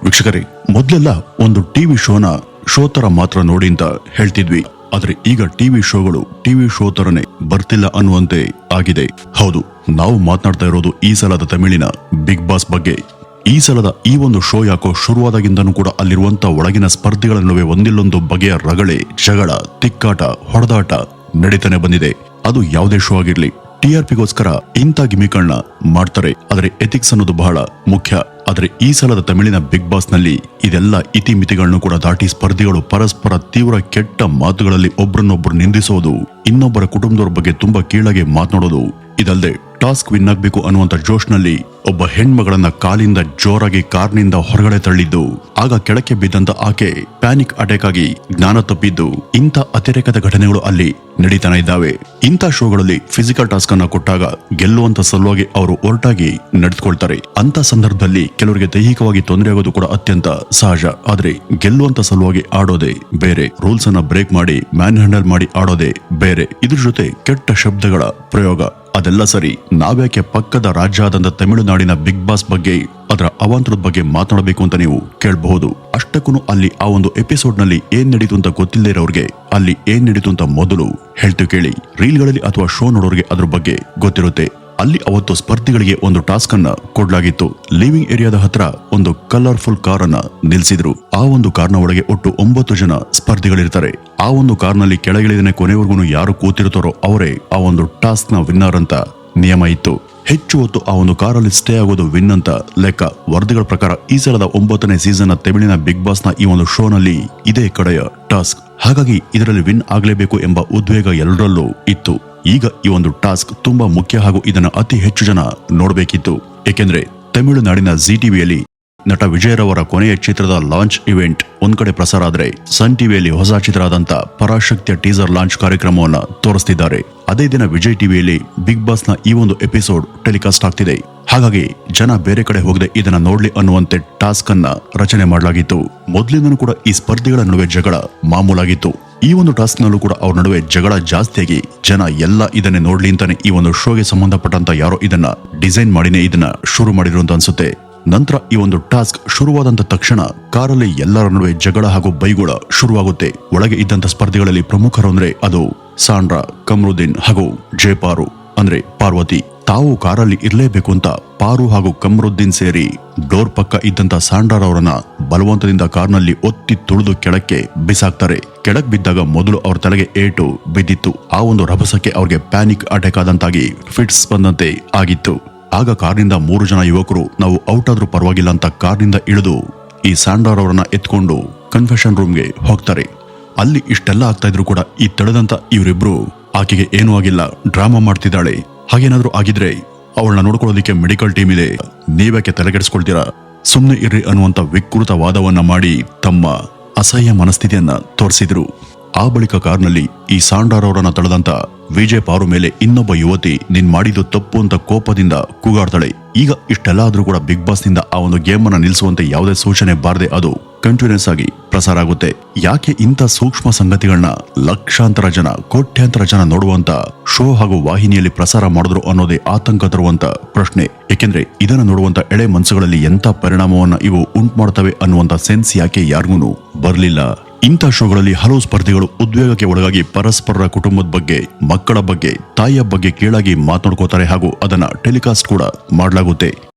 ವೀಕ್ಷಕರೇ, ಮೊದಲೆಲ್ಲ ಒಂದು ಟಿವಿ ಶೋ ತರ ಮಾತ್ರ ನೋಡಿ ಅಂತ ಹೇಳ್ತಿದ್ವಿ. ಆದ್ರೆ ಈಗ ಟಿವಿ ಶೋ ತರನೇ ಬರ್ತಿಲ್ಲ ಅನ್ನುವಂತೆ ಆಗಿದೆ. ಹೌದು, ನಾವು ಮಾತನಾಡ್ತಾ ಇರೋದು ಈ ಸಲದ ತಮಿಳಿನ ಬಿಗ್ ಬಾಸ್ ಬಗ್ಗೆ. ಈ ಸಲದ ಈ ಒಂದು ಶೋ ಯಾಕೋ ಶುರುವಾದಾಗಿಂದನೂ ಕೂಡ ಅಲ್ಲಿರುವಂತ ಒಳಗಿನ ಸ್ಪರ್ಧಿಗಳ ನಡುವೆ ಒಂದಿಲ್ಲೊಂದು ಬಗೆಯ ರಗಳೆ, ಜಗಳ, ತಿಕ್ಕಾಟ, ಹೊಡೆದಾಟ ನಡೀತಾನೆ ಬಂದಿದೆ. ಅದು ಯಾವುದೇ ಶೋ ಆಗಿರ್ಲಿ, ಟಿಆರ್ಪಿಗೋಸ್ಕರ ಇಂಥ ಗಿಮಿಗಳನ್ನ ಮಾಡ್ತಾರೆ. ಆದ್ರೆ ಎಥಿಕ್ಸ್ ಅನ್ನೋದು ಬಹಳ ಮುಖ್ಯ. ಆದ್ರೆ ಈ ಸಲದ ತಮಿಳಿನ ಬಿಗ್ ಬಾಸ್ ನಲ್ಲಿ ಇದೆಲ್ಲ ಇತಿಮಿತಿಗಳನ್ನು ಕೂಡ ದಾಟಿ ಸ್ಪರ್ಧಿಗಳು ಪರಸ್ಪರ ತೀವ್ರ ಕೆಟ್ಟ ಮಾತುಗಳಲ್ಲಿ ಒಬ್ಬರನ್ನೊಬ್ಬರು ನಿಂದಿಸೋದು, ಇನ್ನೊಬ್ಬರ ಕುಟುಂಬದವರ ಬಗ್ಗೆ ತುಂಬಾ ಕೀಳಾಗಿ ಮಾತನಾಡೋದು, ಇದಲ್ಲದೆ ಟಾಸ್ಕ್ ವಿನ್ ಆಗ್ಬೇಕು ಅನ್ನುವಂತ ಜೋಶ್ನಲ್ಲಿ ಒಬ್ಬ ಹೆಣ್ಮಗಳನ್ನ ಕಾಲಿಂದ ಜೋರಾಗಿ ಕಾರ್ನಿಂದ ಹೊರಗಡೆ ತಳ್ಳಿದ್ದು, ಆಗ ಕೆಳಕ್ಕೆ ಬಿದ್ದಂತ ಆಕೆ ಪ್ಯಾನಿಕ್ ಅಟ್ಯಾಕ್ ಆಗಿ ಜ್ಞಾನ ತಪ್ಪಿದ್ದು, ಇಂಥ ಅತಿರೇಕದ ಘಟನೆಗಳು ಅಲ್ಲಿ ನಡೀತಾನೆ ಇದ್ದಾವೆ. ಇಂಥ ಶೋಗಳಲ್ಲಿ ಫಿಸಿಕಲ್ ಟಾಸ್ಕ್ ಅನ್ನ ಕೊಟ್ಟಾಗ ಗೆಲ್ಲುವಂತ ಸಲುವಾಗಿ ಅವರು ಒರಟಾಗಿ ನಡೆದುಕೊಳ್ತಾರೆ. ಅಂತ ಸಂದರ್ಭದಲ್ಲಿ ಕೆಲವರಿಗೆ ದೈಹಿಕವಾಗಿ ತೊಂದರೆ ಆಗೋದು ಕೂಡ ಅತ್ಯಂತ ಸಹಜ. ಆದ್ರೆ ಗೆಲ್ಲುವಂತ ಸಲುವಾಗಿ ಆಡೋದೇ ಬೇರೆ, ರೂಲ್ಸ್ ಅನ್ನ ಬ್ರೇಕ್ ಮಾಡಿ ಮ್ಯಾನ್ ಹ್ಯಾಂಡಲ್ ಮಾಡಿ ಆಡೋದೇ ಬೇರೆ, ಇದ್ರ ಜೊತೆ ಕೆಟ್ಟ ಶಬ್ದಗಳ ಪ್ರಯೋಗ, ಅದೆಲ್ಲ ಸರಿ. ನಾವ್ಯಾಕೆ ಪಕ್ಕದ ರಾಜ್ಯ ಆದಂತ ತಮಿಳುನಾಡಿನ ಬಿಗ್ ಬಾಸ್ ಬಗ್ಗೆ, ಅದರ ಅವಾಂತರದ ಬಗ್ಗೆ ಮಾತನಾಡಬೇಕು ಅಂತ ನೀವು ಕೇಳಬಹುದು. ಅಷ್ಟಕ್ಕೂ ಅಲ್ಲಿ ಆ ಒಂದು ಎಪಿಸೋಡ್ ನಲ್ಲಿ ಏನ್ ನಡೀತು ಅಂತ ಗೊತ್ತಿಲ್ಲದೆ ಇರೋರಿಗೆ ಅಲ್ಲಿ ಏನ್ ನಡೀತು ಅಂತ ಮೊದಲು ಹೇಳ್ತು ಕೇಳಿ. ರೀಲ್ಗಳಲ್ಲಿ ಅಥವಾ ಶೋ ನೋಡೋರಿಗೆ ಅದ್ರ ಬಗ್ಗೆ ಗೊತ್ತಿರುತ್ತೆ. ಅಲ್ಲಿ ಅವತ್ತು ಸ್ಪರ್ಧಿಗಳಿಗೆ ಒಂದು ಟಾಸ್ಕ್ ಅನ್ನ ಕೊಡ್ಲಾಗಿತ್ತು. ಲಿವಿಂಗ್ ಏರಿಯಾದ ಹತ್ರ ಒಂದು ಕಲರ್ಫುಲ್ ಕಾರ್ ಅನ್ನ ನಿಲ್ಸಿದ್ರು. ಆ ಒಂದು ಕಾರ್ನ ಒಳಗೆ ಒಟ್ಟು 9 ಜನ ಸ್ಪರ್ಧಿಗಳಿರ್ತಾರೆ. ಆ ಒಂದು ಕಾರ್ನಲ್ಲಿ ಕೆಳಗಿಳಿದನೆ ಕೊನೆವರೆಗೂ ಯಾರು ಕೂತಿರ್ತಾರೋ ಅವರೇ ಆ ಒಂದು ಟಾಸ್ಕ್ ನ ವಿನ್ನರ್ ಅಂತ ನಿಯಮ ಇತ್ತು. ಹೆಚ್ಚು ಹೊತ್ತು ಆ ಒಂದು ಕಾರಲ್ಲಿ ಸ್ಟೇ ಆಗೋದು ವಿನ್ ಅಂತ ಲೆಕ್ಕ. ವರದಿಗಳ ಪ್ರಕಾರ ಈ ಸಲದ 9ನೇ ಸೀಸನ್ ತಮಿಳಿನ ಬಿಗ್ ಬಾಸ್ ನ ಈ ಒಂದು ಶೋ ನಲ್ಲಿ ಇದೇ ಕಡೆಯ ಟಾಸ್ಕ್. ಹಾಗಾಗಿ ಇದರಲ್ಲಿ ವಿನ್ ಆಗ್ಲೇಬೇಕು ಎಂಬ ಉದ್ವೇಗ ಎಲ್ಲರಲ್ಲೂ ಇತ್ತು. ಈಗ ಈ ಒಂದು ಟಾಸ್ಕ್ ತುಂಬಾ ಮುಖ್ಯ ಹಾಗೂ ಇದನ್ನ ಅತಿ ಹೆಚ್ಚು ಜನ ನೋಡಬೇಕಿತ್ತು. ಏಕೆಂದ್ರೆ ತಮಿಳುನಾಡಿನ ಜಿ ಟಿವಿಯಲ್ಲಿ ನಟ ವಿಜಯರವರ ಕೊನೆಯ ಚಿತ್ರದ ಲಾಂಚ್ ಇವೆಂಟ್ ಒಂದ್ ಕಡೆ ಪ್ರಸಾರ ಆದ್ರೆ, ಸನ್ ಟಿವಿಯಲ್ಲಿ ಹೊಸ ಚಿತ್ರ ಆದಂತ ಪರಾಶಕ್ತಿಯ ಟೀಸರ್ ಲಾಂಚ್ ಕಾರ್ಯಕ್ರಮವನ್ನ ತೋರಿಸ್ತಿದ್ದಾರೆ. ಅದೇ ದಿನ ವಿಜಯ್ ಟಿವಿಯಲ್ಲಿ ಬಿಗ್ ಬಾಸ್ ನ ಈ ಒಂದು ಎಪಿಸೋಡ್ ಟೆಲಿಕಾಸ್ಟ್ ಆಗ್ತಿದೆ. ಹಾಗಾಗಿ ಜನ ಬೇರೆ ಕಡೆ ಹೋಗದೆ ಇದನ್ನ ನೋಡ್ಲಿ ಅನ್ನುವಂತೆ ಟಾಸ್ಕ್ ಅನ್ನ ರಚನೆ ಮಾಡಲಾಗಿತ್ತು. ಮೊದಲಿಂದನೂ ಕೂಡ ಈ ಸ್ಪರ್ಧಿಗಳ ನಡುವೆ ಜಗಳ ಮಾಮೂಲಾಗಿತ್ತು. ಈ ಒಂದು ಟಾಸ್ಕ್ ನಲ್ಲೂ ಕೂಡ ಅವ್ರ ನಡುವೆ ಜಗಳ ಜಾಸ್ತಿಯಾಗಿ ಜನ ಎಲ್ಲ ಇದನ್ನೇ ನೋಡ್ಲಿ ಅಂತಾನೆ ಈ ಒಂದು ಶೋಗೆ ಸಂಬಂಧಪಟ್ಟಂತ ಯಾರೋ ಇದನ್ನ ಡಿಸೈನ್ ಮಾಡಿನೇ ಇದನ್ನ ಶುರು ಮಾಡಿದ್ರು ಅಂತ ಅನ್ಸುತ್ತೆ. ನಂತರ ಈ ಒಂದು ಟಾಸ್ಕ್ ಶುರುವಾದಂತ ತಕ್ಷಣ ಕಾರಲ್ಲಿ ಎಲ್ಲರ ನಡುವೆ ಜಗಳ ಹಾಗೂ ಬೈಗುಳ ಶುರುವಾಗುತ್ತೆ. ಒಳಗೆ ಇದ್ದಂತ ಸ್ಪರ್ಧಿಗಳಲ್ಲಿ ಪ್ರಮುಖರು ಅಂದ್ರೆ ಅದು ಸಾಂಡ್ರಾ, ಕಮರುದ್ದೀನ್ ಹಾಗೂ ಜಯಪಾರು ಅಂದ್ರೆ ಪಾರ್ವತಿ. ತಾವು ಕಾರಲ್ಲಿ ಇರ್ಲೇಬೇಕು ಅಂತ ಪಾರು ಹಾಗೂ ಕಮರುದ್ದೀನ್ ಸೇರಿ ಡೋರ್ ಪಕ್ಕ ಇದ್ದಂತ ಸಾಂಡ್ರಾರವರನ್ನ ಬಲವಂತದಿಂದ ಕಾರ್ನಲ್ಲಿ ಒತ್ತಿ ತುಳಿದು ಕೆಳಕ್ಕೆ ಬಿಸಾಕ್ತಾರೆ. ಕೆಳಕ್ ಬಿದ್ದಾಗ ಮೊದಲು ಅವ್ರ ತಲೆಗೆ ಏಟು ಬಿದ್ದಿತ್ತು. ಆ ಒಂದು ರಭಸಕ್ಕೆ ಅವ್ರಿಗೆ ಪ್ಯಾನಿಕ್ ಅಟ್ಯಾಕ್ ಆದಂತಾಗಿ ಫಿಟ್ಸ್ ಬಂದಂತೆ ಆಗಿತ್ತು. ಆಗ ಕಾರ್ನಿಂದ 3 ಜನ ಯುವಕರು ನಾವು ಔಟ್ ಆದ್ರೂ ಪರವಾಗಿಲ್ಲ ಅಂತ ಕಾರ್ನಿಂದ ಇಳಿದು ಈ ಸಾಂಡ್ರಾರವರನ್ನ ಎತ್ಕೊಂಡು ಕನ್ಫೆಷನ್ ರೂಮ್ಗೆ ಹೋಗ್ತಾರೆ. ಅಲ್ಲಿ ಇಷ್ಟೆಲ್ಲ ಆಗ್ತಾ ಇದ್ರು ಕೂಡ ಈ ತಡೆದಂತ ಇವರಿಬ್ರು ಆಕೆಗೆ ಏನೂ ಆಗಿಲ್ಲ, ಡ್ರಾಮಾ ಮಾಡ್ತಿದ್ದಾಳೆ, ಹಾಗೇನಾದ್ರೂ ಆಗಿದ್ರೆ ಅವಳನ್ನ ನೋಡ್ಕೊಳ್ಳೋದಿಕ್ಕೆ ಮೆಡಿಕಲ್ ಟೀಮ್ ಇದೆ, ನೀವ್ಯಾಕೆ ತಲೆಗೆಡಿಸ್ಕೊಳ್ತೀರಾ, ಸುಮ್ನೆ ಇರ್ರಿ ಅನ್ನುವಂತ ವಿಕೃತ ವಾದವನ್ನ ಮಾಡಿ ತಮ್ಮ ಅಸಹ್ಯ ಮನಸ್ಥಿತಿಯನ್ನ ತೋರಿಸಿದ್ರು. ಆ ಬಳಿಕ ಕಾರ್ನಲ್ಲಿ ಈ ಸಾಂಡ್ರಾರವರನ್ನ ತಡೆದಂತ ವಿಜಯ್ ಪಾರು ಮೇಲೆ ಇನ್ನೊಬ್ಬ ಯುವತಿ ನೀನ್ ಮಾಡಿದ್ದು ತಪ್ಪು ಅಂತ ಕೋಪದಿಂದ ಕೂಗಾಡ್ತಾಳೆ. ಈಗ ಇಷ್ಟೆಲ್ಲ ಆದ್ರೂ ಕೂಡ ಬಿಗ್ ಬಾಸ್ ನಿಂದ ಆ ಒಂದು ಗೇಮ್ ಅನ್ನ ನಿಲ್ಲಿಸುವಂತೆ ಯಾವುದೇ ಸೂಚನೆ ಬಾರದೆ ಅದು ಕಂಟಿನ್ಯೂಸ್ ಆಗಿ ಪ್ರಸಾರ ಆಗುತ್ತೆ. ಯಾಕೆ ಇಂಥ ಸೂಕ್ಷ್ಮ ಸಂಗತಿಗಳನ್ನ ಲಕ್ಷಾಂತರ ಜನ, ಕೋಟ್ಯಾಂತರ ಜನ ನೋಡುವಂತ ಶೋ ಹಾಗೂ ವಾಹಿನಿಯಲ್ಲಿ ಪ್ರಸಾರ ಮಾಡಿದ್ರು ಅನ್ನೋದೇ ಆತಂಕ ತರುವಂತ ಪ್ರಶ್ನೆ. ಏಕೆಂದ್ರೆ ಇದನ್ನ ನೋಡುವಂತ ಎಳೆ ಮನಸ್ಸುಗಳಲ್ಲಿ ಎಂತ ಪರಿಣಾಮವನ್ನ ಇವು ಉಂಟು ಮಾಡ್ತವೆ ಅನ್ನುವಂತ ಸೆನ್ಸ್ ಯಾಕೆ ಯಾರಿಗೂ ಬರ್ಲಿಲ್ಲ. ಇಂಥ ಶೋಗಳಲ್ಲಿ ಹಲವು ಸ್ಪರ್ಧಿಗಳು ಉದ್ವೇಗಕ್ಕೆ ಒಳಗಾಗಿ ಪರಸ್ಪರರ ಕುಟುಂಬದ ಬಗ್ಗೆ, ಮಕ್ಕಳ ಬಗ್ಗೆ, ತಾಯಿಯ ಬಗ್ಗೆ ಕೀಳಾಗಿ ಮಾತನಾಡ್ಕೋತಾರೆ ಹಾಗೂ ಅದನ್ನ ಟೆಲಿಕಾಸ್ಟ್ ಕೂಡ ಮಾಡಲಾಗುತ್ತೆ.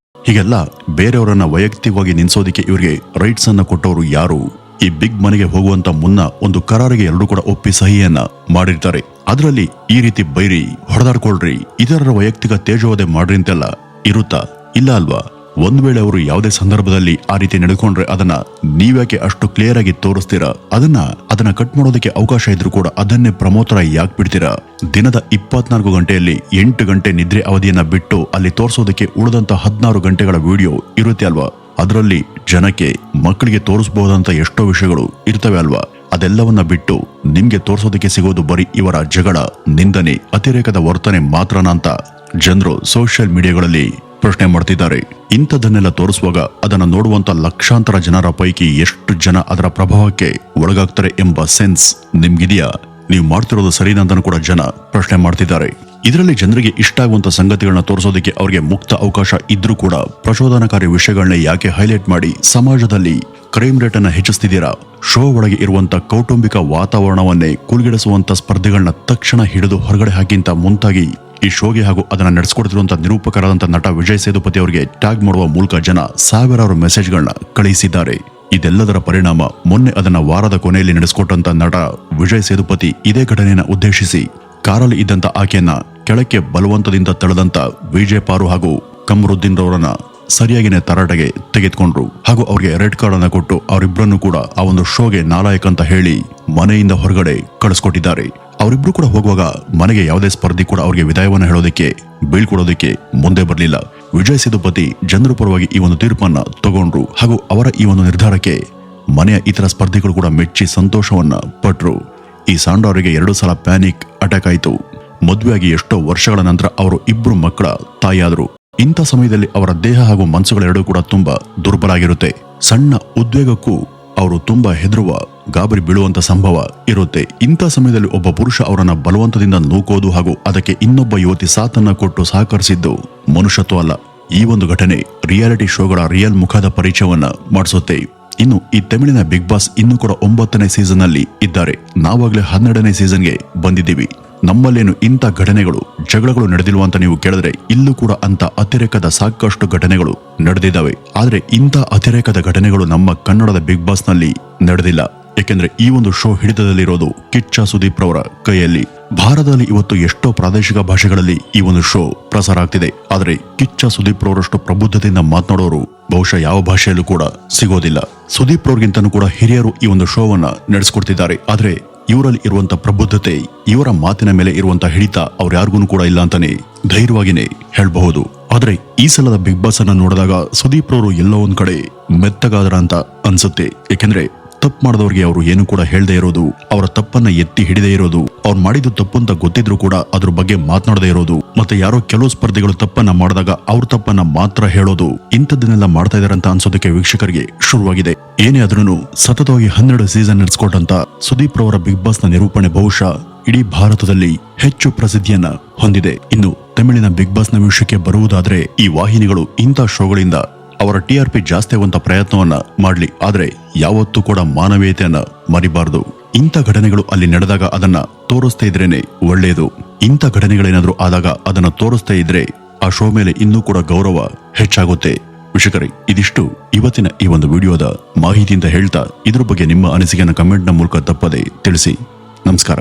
ಹೀಗೆಲ್ಲ ಬೇರೆಯವರನ್ನ ವೈಯಕ್ತಿಕವಾಗಿ ನಿನ್ಸೋದಿಕ್ಕೆ ಇವರಿಗೆ ರೈಟ್ಸ್ ಅನ್ನ ಕೊಟ್ಟವರು ಯಾರು? ಈ ಬಿಗ್ ಮನೆಗೆ ಹೋಗುವಂತ ಮುನ್ನ ಒಂದು ಕರಾರಿಗೆ ಎಲ್ಲರೂ ಕೂಡ ಒಪ್ಪಿ ಸಹಿಯನ್ನ ಮಾಡಿರ್ತಾರೆ. ಅದರಲ್ಲಿ ಈ ರೀತಿ ಬೈರಿ, ಹೊಡೆದಾಡ್ಕೊಳ್ರಿ, ಇತರರ ವೈಯಕ್ತಿಕ ತೇಜೋವಧೆ ಮಾಡ್ರಿ ಅಂತೆಲ್ಲ ಇರುತ್ತಾ? ಇಲ್ಲ ಅಲ್ವಾ? ಒಂದ್ ವೇಳೆ ಅವರು ಯಾವುದೇ ಸಂದರ್ಭದಲ್ಲಿ ಆ ರೀತಿ ನಡೆದುಕೊಂಡ್ರೆ ಅದನ್ನ ನೀವ್ಯಾಕೆ ಅಷ್ಟು ಕ್ಲಿಯರ್ ಆಗಿ ತೋರಿಸ್ತೀರಾ? ಅದನ್ನ ಕಟ್ ಮಾಡೋದಕ್ಕೆ ಅವಕಾಶ ಇದ್ರೂ ಕೂಡ ಅದನ್ನೇ ಪ್ರಮೋತರ ಯಾಕೆ ಬಿಡ್ತೀರಾ? ದಿನದ 24 ಗಂಟೆಯಲ್ಲಿ 8 ಗಂಟೆ ನಿದ್ರೆ ಅವಧಿಯನ್ನ ಬಿಟ್ಟು ಅಲ್ಲಿ ತೋರಿಸೋದಕ್ಕೆ ಉಳಿದಂತ 16 ಗಂಟೆಗಳ ವಿಡಿಯೋ ಇರುತ್ತೆ ಅಲ್ವಾ? ಅದರಲ್ಲಿ ಜನಕ್ಕೆ, ಮಕ್ಕಳಿಗೆ ತೋರಿಸಬಹುದಂತ ಎಷ್ಟೋ ವಿಷಯಗಳು ಇರ್ತವೆ ಅಲ್ವಾ? ಅದೆಲ್ಲವನ್ನ ಬಿಟ್ಟು ನಿಮ್ಗೆ ತೋರಿಸೋದಕ್ಕೆ ಸಿಗೋದು ಬರೀ ಇವರ ಜಗಳ, ನಿಂದನೆ, ಅತಿರೇಕದ ವರ್ತನೆ ಮಾತ್ರನಾ ಅಂತ ಜನರು ಸೋಷಿಯಲ್ ಮೀಡಿಯಾಗಳಲ್ಲಿ ಪ್ರಶ್ನೆ ಮಾಡ್ತಿದ್ದಾರೆ. ಇಂಥದನ್ನೆಲ್ಲ ತೋರಿಸುವಾಗ ಅದನ್ನ ನೋಡುವಂತ ಲಕ್ಷಾಂತರ ಜನರ ಪೈಕಿ ಎಷ್ಟು ಜನ ಅದರ ಪ್ರಭಾವಕ್ಕೆ ಒಳಗಾಗ್ತಾರೆ ಎಂಬ ಸೆನ್ಸ್ ನಿಮ್ಗಿದೆಯಾ? ನೀವು ಮಾಡ್ತಿರೋದು ಸರಿನಾ ಅಂತ ಕೂಡ ಜನ ಪ್ರಶ್ನೆ ಮಾಡ್ತಿದ್ದಾರೆ. ಇದರಲ್ಲಿ ಜನರಿಗೆ ಇಷ್ಟ ಆಗುವಂತ ಸಂಗತಿಗಳನ್ನ ತೋರಿಸೋದಕ್ಕೆ ಅವರಿಗೆ ಮುಕ್ತ ಅವಕಾಶ ಇದ್ರೂ ಕೂಡ ಪ್ರಚೋದನಕಾರಿ ವಿಷಯಗಳನ್ನ ಯಾಕೆ ಹೈಲೈಟ್ ಮಾಡಿ ಸಮಾಜದಲ್ಲಿ ಕ್ರೈಮ್ ರೇಟ್ ಅನ್ನ ಹೆಚ್ಚಿಸ್ತಿದ್ದೀರಾ? ಶೋ ಒಳಗೆ ಇರುವಂತ ಕೌಟುಂಬಿಕ ವಾತಾವರಣವನ್ನೇ ಕುಲ್ಗಿಡಿಸುವಂತ ಸ್ಪರ್ಧೆಗಳನ್ನ ತಕ್ಷಣ ಹಿಡಿದು ಹೊರಗಡೆ ಹಾಕಿಂತ ಮುಂತಾಗಿ ಈ ಶೋಗೆ ಹಾಗೂ ಅದನ್ನ ನಡೆಸಿಕೊಡ್ತಿರುವಂತಹ ನಿರೂಪಕರಾದಂತ ನಟ ವಿಜಯ್ ಸೇತುಪತಿ ಅವರಿಗೆ ಟ್ಯಾಗ್ ಮಾಡುವ ಮೂಲಕ ಜನ ಸಾವಿರಾರು ಮೆಸೇಜ್ಗಳನ್ನ ಕಳುಹಿಸಿದ್ದಾರೆ. ಇದೆಲ್ಲದರ ಪರಿಣಾಮ ಮೊನ್ನೆ ಅದನ್ನ ವಾರದ ಕೊನೆಯಲ್ಲಿ ನಡೆಸಿಕೊಟ್ಟಂತ ನಟ ವಿಜಯ್ ಸೇತುಪತಿ ಇದೇ ಘಟನೆಯನ್ನ ಉದ್ದೇಶಿಸಿ ಕಾರಲ್ಲಿ ಇದ್ದಂತ ಆಕೆಯನ್ನ ಕೆಳಕ್ಕೆ ಬಲವಂತದಿಂದ ತಳೆದಂತ ವಿಜಯ್ ಪಾರು ಹಾಗೂ ಕಮರುದ್ದೀನ್ ರವರನ್ನ ಸರಿಯಾಗಿನೇ ತರಾಟೆಗೆ ತೆಗೆದುಕೊಂಡ್ರು ಹಾಗೂ ಅವ್ರಿಗೆ ರೆಡ್ ಕಾರ್ಡ್ ಅನ್ನ ಕೊಟ್ಟು ಅವರಿಬ್ಬರನ್ನು ಕೂಡ ಆ ಒಂದು ಶೋಗೆ ನಾಲಾಯಕ್ ಅಂತ ಹೇಳಿ ಮನೆಯಿಂದ ಹೊರಗಡೆ ಕಳಿಸ್ಕೊಟ್ಟಿದ್ದಾರೆ. ಅವರಿಬ್ರು ಕೂಡ ಹೋಗುವಾಗ ಮನೆಗೆ ಯಾವುದೇ ಸ್ಪರ್ಧಿ ಕೂಡ ಅವ್ರಿಗೆ ವಿದಾಯವನ್ನ ಹೇಳೋದಕ್ಕೆ ಬೀಳ್ಕೊಡೋದಕ್ಕೆ ಮುಂದೆ ಬರಲಿಲ್ಲ. ವಿಜಯ್ ಸೇತುಪತಿ ಜನರ ಪರವಾಗಿ ಈ ಒಂದು ತೀರ್ಪನ್ನ ತಗೊಂಡ್ರು ಹಾಗೂ ಅವರ ಈ ಒಂದು ನಿರ್ಧಾರಕ್ಕೆ ಮನೆಯ ಇತರ ಸ್ಪರ್ಧಿಗಳು ಕೂಡ ಮೆಚ್ಚಿ ಸಂತೋಷವನ್ನ ಪಟ್ರು. ಈ ಸಾಂಡಾ ಅವರಿಗೆ 2 ಸಲ ಪ್ಯಾನಿಕ್ ಅಟ್ಯಾಕ್ ಆಯಿತು. ಮದುವೆಯಾಗಿ ಎಷ್ಟೋ ವರ್ಷಗಳ ನಂತರ ಅವರು ಇಬ್ರು ಮಕ್ಕಳ ತಾಯಿಯಾದರು. ಇಂಥ ಸಮಯದಲ್ಲಿ ಅವರ ದೇಹ ಹಾಗೂ ಮನಸ್ಸುಗಳೆರಡೂ ಕೂಡ ತುಂಬಾ ದುರ್ಬಲ ಆಗಿರುತ್ತೆ. ಸಣ್ಣ ಉದ್ವೇಗಕ್ಕೂ ಅವರು ತುಂಬಾ ಹೆದರುವ ಗಾಬರಿ ಬೀಳುವಂತ ಸಂಭವ ಇರುತ್ತೆ. ಇಂಥ ಸಮಯದಲ್ಲಿ ಒಬ್ಬ ಪುರುಷ ಅವರನ್ನ ಬಲವಂತದಿಂದ ನೂಕೋದು ಹಾಗೂ ಅದಕ್ಕೆ ಇನ್ನೊಬ್ಬ ಯುವತಿ ಸಾಥನ್ನ ಕೊಟ್ಟು ಸಹಕರಿಸಿದ್ದು ಮನುಷ್ಯತ್ವ ಅಲ್ಲ. ಈ ಒಂದು ಘಟನೆ ರಿಯಾಲಿಟಿ ಶೋಗಳ ರಿಯಲ್ ಮುಖದ ಪರಿಚಯವನ್ನ ಮಾಡಿಸುತ್ತೆ. ಇನ್ನು ಈ ತಮಿಳಿನ ಬಿಗ್ ಬಾಸ್ ಇನ್ನೂ ಕೂಡ 9ನೇ ಸೀಸನ್ ಅಲ್ಲಿ ಇದ್ದಾರೆ. ನಾವಾಗ್ಲೇ 12ನೇ ಸೀಸನ್ಗೆ ಬಂದಿದ್ದೀವಿ. ನಮ್ಮಲ್ಲೇನು ಇಂಥ ಘಟನೆಗಳು ಜಗಳಗಳು ನಡೆದಿಲ್ವ ಅಂತ ನೀವು ಕೇಳಿದ್ರೆ ಇಲ್ಲೂ ಕೂಡ ಅಂತ ಅತಿರೇಕದ ಸಾಕಷ್ಟು ಘಟನೆಗಳು ನಡೆದಿದ್ದಾವೆ. ಆದ್ರೆ ಇಂಥ ಅತಿರೇಕದ ಘಟನೆಗಳು ನಮ್ಮ ಕನ್ನಡದ ಬಿಗ್ ಬಾಸ್ ನಲ್ಲಿ ನಡೆದಿಲ್ಲ. ಯಾಕೆಂದ್ರೆ ಈ ಒಂದು ಶೋ ಹಿಡಿತದಲ್ಲಿರೋದು ಕಿಚ್ಚ ಸುದೀಪ್ ರವರ ಕೈಯಲ್ಲಿ. ಭಾರತದಲ್ಲಿ ಇವತ್ತು ಎಷ್ಟೋ ಪ್ರಾದೇಶಿಕ ಭಾಷೆಗಳಲ್ಲಿ ಈ ಒಂದು ಶೋ ಪ್ರಸಾರ ಆಗ್ತಿದೆ. ಆದ್ರೆ ಕಿಚ್ಚ ಸುದೀಪ್ ರವರಷ್ಟು ಪ್ರಬುದ್ಧತೆಯಿಂದ ಮಾತನಾಡೋರು ಬಹುಶಃ ಯಾವ ಭಾಷೆಯಲ್ಲೂ ಕೂಡ ಸಿಗೋದಿಲ್ಲ. ಸುದೀಪ್ ರವ್ರಿಗಿಂತನೂ ಕೂಡ ಹಿರಿಯರು ಈ ಒಂದು ಶೋವನ್ನ ನಡೆಸಿಕೊಡ್ತಿದ್ದಾರೆ. ಆದ್ರೆ ಇವರಲ್ಲಿ ಇರುವಂತ ಪ್ರಬುದ್ಧತೆ, ಇವರ ಮಾತಿನ ಮೇಲೆ ಇರುವಂತ ಹಿಡಿತ ಅವ್ರ್ಯಾರಿಗೂ ಕೂಡ ಇಲ್ಲ ಅಂತಾನೆ ಧೈರ್ಯವಾಗಿನೇ ಹೇಳಬಹುದು. ಆದ್ರೆ ಈ ಸಲದ ಬಿಗ್ ಬಾಸ್ ಅನ್ನ ನೋಡಿದಾಗ ಸುದೀಪ್ ರವರು ಎಲ್ಲೋ ಒಂದ್ ಕಡೆ ಮೆತ್ತಗಾದ್ರ ಅಂತ ಅನ್ಸುತ್ತೆ. ಯಾಕೆಂದ್ರೆ ತಪ್ಪು ಮಾಡಿದವ್ರಿಗೆ ಅವರು ಏನು ಕೂಡ ಹೇಳದೇ ಇರೋದು, ಅವರ ತಪ್ಪನ್ನ ಎತ್ತಿ ಹಿಡಿದೇ ಇರೋದು, ಅವ್ರು ಮಾಡಿದ್ದು ತಪ್ಪು ಅಂತ ಗೊತ್ತಿದ್ರು ಕೂಡ ಅದ್ರ ಬಗ್ಗೆ ಮಾತನಾಡದೇ ಇರೋದು, ಮತ್ತೆ ಯಾರೋ ಕೆಲವು ಸ್ಪರ್ಧಿಗಳು ತಪ್ಪನ್ನ ಮಾಡಿದಾಗ ಅವ್ರ ತಪ್ಪನ್ನ ಮಾತ್ರ ಹೇಳೋದು, ಇಂಥದ್ದನ್ನೆಲ್ಲ ಮಾಡ್ತಾ ಇದಾರೆ ಅಂತ ಅನ್ಸೋದಕ್ಕೆ ವೀಕ್ಷಕರಿಗೆ ಶುರುವಾಗಿದೆ. ಏನೇ ಆದ್ರೂ ಸತತವಾಗಿ 12 ಸೀಸನ್ ನಡೆಸಿಕೊಟ್ಟಂತ ಸುದೀಪ್ ರವರ ಬಿಗ್ ಬಾಸ್ ನ ನಿರೂಪಣೆ ಬಹುಶಃ ಇಡೀ ಭಾರತದಲ್ಲಿ ಹೆಚ್ಚು ಪ್ರಸಿದ್ಧಿಯನ್ನ ಹೊಂದಿದೆ. ಇನ್ನು ತಮಿಳಿನ ಬಿಗ್ ಬಾಸ್ ನ ವಿಷಯಕ್ಕೆ ಬರುವುದಾದ್ರೆ ಈ ವಾಹಿನಿಗಳು ಇಂಥ ಶೋಗಳಿಂದ ಅವರ TRP ಜಾಸ್ತಿ ಆಗುವಂತ ಪ್ರಯತ್ನವನ್ನ ಮಾಡ್ಲಿ, ಆದ್ರೆ ಯಾವತ್ತೂ ಕೂಡ ಮಾನವೀಯತೆಯನ್ನ ಮರಿಬಾರದು. ಇಂಥ ಘಟನೆಗಳು ಅಲ್ಲಿ ನಡೆದಾಗ ಅದನ್ನ ತೋರಿಸ್ತಾ ಇದ್ರೇನೆ ಒಳ್ಳೆಯದು. ಇಂಥ ಘಟನೆಗಳೇನಾದ್ರೂ ಆದಾಗ ಅದನ್ನ ತೋರಿಸ್ತಾ ಇದ್ರೆ ಆ ಶೋ ಮೇಲೆ ಇನ್ನೂ ಕೂಡ ಗೌರವ ಹೆಚ್ಚಾಗುತ್ತೆ. ವೀಕ್ಷಕರೇ, ಇದಿಷ್ಟು ಇವತ್ತಿನ ಈ ಒಂದು ವಿಡಿಯೋದ ಮಾಹಿತಿ ಅಂತ ಹೇಳ್ತಾ ಇದ್ರ ಬಗ್ಗೆ ನಿಮ್ಮ ಅನಿಸಿಕೆಯನ್ನು ಕಮೆಂಟ್ ನ ಮೂಲಕ ತಪ್ಪದೆ ತಿಳಿಸಿ. ನಮಸ್ಕಾರ.